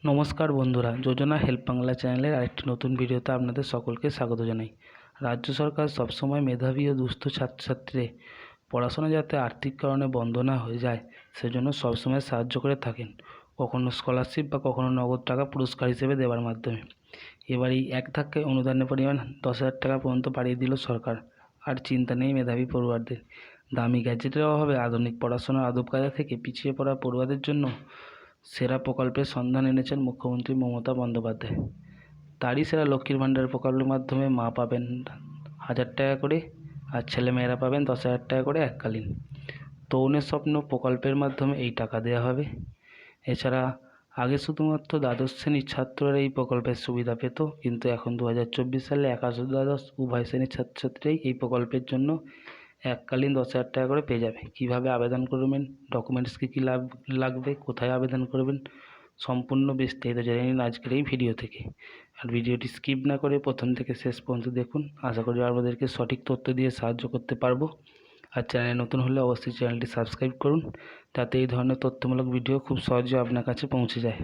নমস্কার বন্ধুরা, যোজনা হেল্প বাংলা চ্যানেলের আরেকটি নতুন ভিডিওতে আপনাদের সকলকে স্বাগত জানাই। রাজ্য সরকার সবসময় মেধাবী ও দুস্থ ছাত্রছাত্রীদের পড়াশোনা যাতে আর্থিক কারণে বন্ধ না হয়ে যায় সেজন্য সবসময় সাহায্য করে থাকেন, কখনো স্কলারশিপ বা কখনো নগদ টাকা পুরস্কার হিসেবে দেওয়ার মাধ্যমে। এবার এই এক ধাক্কায় অনুদানের পরিমাণ 10,000 টাকা পর্যন্ত বাড়িয়ে দিল সরকার। আর চিন্তা নেই মেধাবী পড়ুয়াদের। দামি গ্যাজেটের অভাবে আধুনিক পড়াশোনার আদব কায়দা থেকে পিছিয়ে পড়া পড়ুয়াদের জন্য সেরা প্রকল্পের সন্ধান এনেছেন মুখ্যমন্ত্রী মমতা বন্দ্যোপাধ্যায়। তারই সেরা লক্ষ্মীর ভাণ্ডার প্রকল্পের মাধ্যমে মা পাবেন 1,000 টাকা করে আর ছেলেমেয়েরা পাবেন 10,000 টাকা করে এককালীন। তরুণের স্বপ্ন প্রকল্পের মাধ্যমে এই টাকা দেওয়া হবে। এছাড়া আগে শুধুমাত্র দ্বাদশ শ্রেণীর ছাত্ররা এই প্রকল্পের সুবিধা পেত, কিন্তু এখন 2024 সালে একাদশ দ্বাদশ উভয় শ্রেণীর ছাত্রছাত্রীরাই এই প্রকল্পের জন্য এককালীন 10,000 টাকা করে পেয়ে যাবে। কীভাবে আবেদন করবেন, ডকুমেন্টস কী লাগবে, কোথায় আবেদন করবেন, সম্পূর্ণ বিস্তারিত জেনে নিন আজকের এই ভিডিও থেকে। আর ভিডিওটি স্কিপ না করে প্রথম থেকে শেষ পর্যন্ত দেখুন। আশা করি আপনাদেরকে সঠিক তথ্য দিয়ে সাহায্য করতে পারবো। আর চ্যানেলে নতুন হলে অবশ্যই চ্যানেলটি সাবস্ক্রাইব করুন, যাতে এই ধরনের তথ্যমূলক ভিডিও খুব সহজে আপনার কাছে পৌঁছে যায়।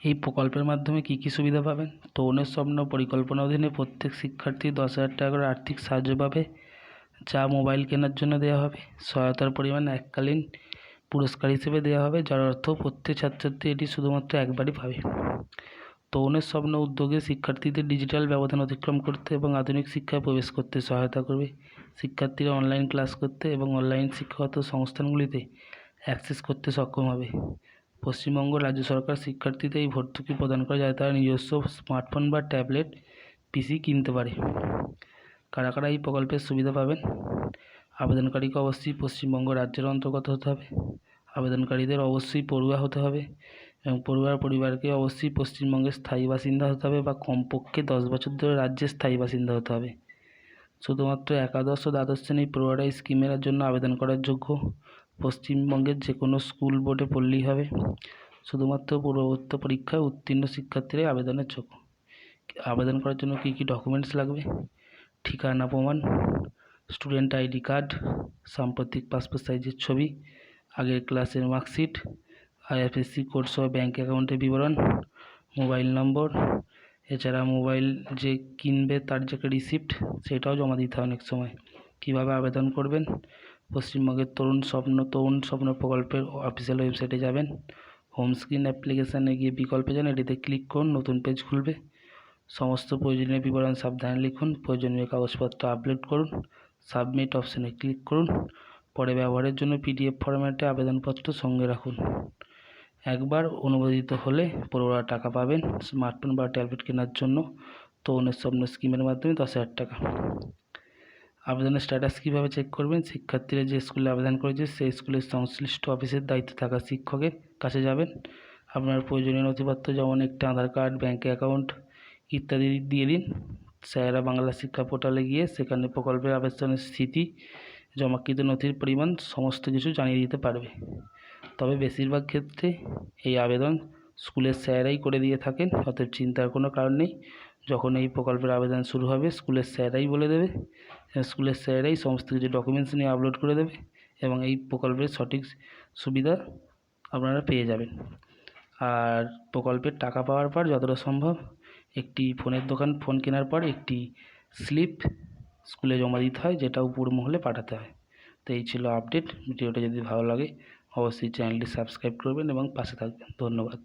এই প্রকল্পের মাধ্যমে কী কী সুবিধা পাবেন? তরুণের স্বপ্ন পরিকল্পনা অধীনে প্রত্যেক শিক্ষার্থী 10,000 টাকা করে আর্থিক সাহায্য পাবে, যা মোবাইল কেনার জন্য দেওয়া হবে। সহায়তার পরিমাণ এককালীন পুরস্কার হিসেবে দেওয়া হবে, যার অর্থ প্রত্যেক ছাত্রছাত্রী এটি শুধুমাত্র একবারই পাবে। তরুণের স্বপ্ন উদ্যোগে শিক্ষার্থীদের ডিজিটাল ব্যবধান অতিক্রম করতে এবং আধুনিক শিক্ষায় প্রবেশ করতে সহায়তা করবে। শিক্ষার্থীরা অনলাইন ক্লাস করতে এবং অনলাইন শিক্ষাগত সংস্থানগুলিতে অ্যাক্সেস করতে সক্ষম হবে। পশ্চিমবঙ্গ রাজ্য সরকার শিক্ষার্থীদের এই ভর্তুকি প্রদান করে, যাতে তারা নিজস্ব স্মার্টফোন বা ট্যাবলেট পিসি কিনতে পারে। কারা কারা এই প্রকল্পের সুবিধা পাবেন? আবেদনকারীকে অবশ্যই পশ্চিমবঙ্গ রাজ্যের অন্তর্গত হতে হবে। আবেদনকারীদের অবশ্যই পড়ুয়া হতে হবে এবং পড়ুয়ার পরিবারকে অবশ্যই পশ্চিমবঙ্গের স্থায়ী বাসিন্দা হতে হবে বা কমপক্ষে 10 বছর ধরে রাজ্যের স্থায়ী বাসিন্দা হতে হবে। শুধুমাত্র একাদশ ও দ্বাদশ শ্রেণীর পড়ুয়ারা এই স্কিমের জন্য আবেদন করার যোগ্য। পশ্চিমবঙ্গের যে কোনো স্কুল বোর্ডে পড়লেই হবে। শুধুমাত্র পূর্ববর্তী পরীক্ষায় উত্তীর্ণ শিক্ষার্থীরাই আবেদনের যোগ্য। আবেদন করার জন্য কী কী ডকুমেন্টস লাগবে? ঠিকানা প্রমাণ, স্টুডেন্ট আইডি কার্ড, সাম্প্রতিক পাসপোর্ট সাইজের ছবি, আগের ক্লাসের মার্কশিট, আইএফএসসি কোড সহ ব্যাঙ্ক অ্যাকাউন্টের বিবরণ, মোবাইল নম্বর। এছাড়া মোবাইল যে কিনবে তার যে রিসিপ্ট সেটাও জমা দিতে হয় অনেক সময়। কীভাবে আবেদন করবেন? পশ্চিমবঙ্গের তরুণ স্বপ্ন প্রকল্পের অফিসিয়াল ওয়েবসাইটে যাবেন। হোম স্ক্রিন অ্যাপ্লিকেশানে গিয়ে বিকল্পে যান, এটিতে ক্লিক করুন, নতুন পেজ খুলবে। সমস্ত প্রয়োজনীয় বিবরণ সাবধানে লিখুন, প্রয়োজনীয় কাগজপত্র আপলোড করুন, সাবমিট অপশানে ক্লিক করুন। পরে ব্যবহারের জন্য পিডিএফ ফরম্যাটে আবেদনপত্র সঙ্গে রাখুন। একবার অনুমোদিত হলে পড়ুয়ারা টাকা পাবেন স্মার্টফোন বা ট্যাবলেট কেনার জন্য তরুণের স্বপ্ন স্কিমের মাধ্যমে 10,000 টাকা। আবেদনের স্ট্যাটাস কীভাবে চেক করবেন? শিক্ষার্থীরা যে স্কুলে আবেদন করেছে সেই স্কুলের সংশ্লিষ্ট অফিসের দায়িত্বে থাকা শিক্ষকের কাছে যাবেন। আপনার প্রয়োজনীয় নথিপত্র যেমন একটি আধার কার্ড, ব্যাঙ্ক অ্যাকাউন্ট ইত্যাদি দিয়ে দিন। স্যারেরা বাংলা শিক্ষা পোর্টালে গিয়ে সেখানে প্রকল্পের আবেদনের স্থিতি, জমাকৃত নথির পরিমাণ সমস্ত কিছু জানিয়ে দিতে পারবে। তবে বেশিরভাগ ক্ষেত্রে এই আবেদন স্কুলের স্যারেরাই করে দিয়ে থাকেন, অতএব চিন্তার কোনো কারণ নেই। যখন এই প্রকল্পের আবেদন শুরু হবে স্কুলের স্যারেরাই বলে দেবে, স্কুলের স্যারেরাই সমস্ত কিছু ডকুমেন্টস নিয়ে আপলোড করে দেবে এবং এই প্রকল্পের সঠিক সুবিধা আপনারা পেয়ে যাবেন। আর প্রকল্পের টাকা পাওয়ার পর যতটা সম্ভব একটি ফোন কেনার পর একটি স্লিপ স্কুলে জমা দিতে হয়, যেটা উপর মহলে পাঠাতে হয়। তো এই ছিল আপডেট। ভিডিওটা যদি ভালো লাগে অবশ্যই চ্যানেলটি সাবস্ক্রাইব করবেন এবং পাশে থাকবেন। ধন্যবাদ।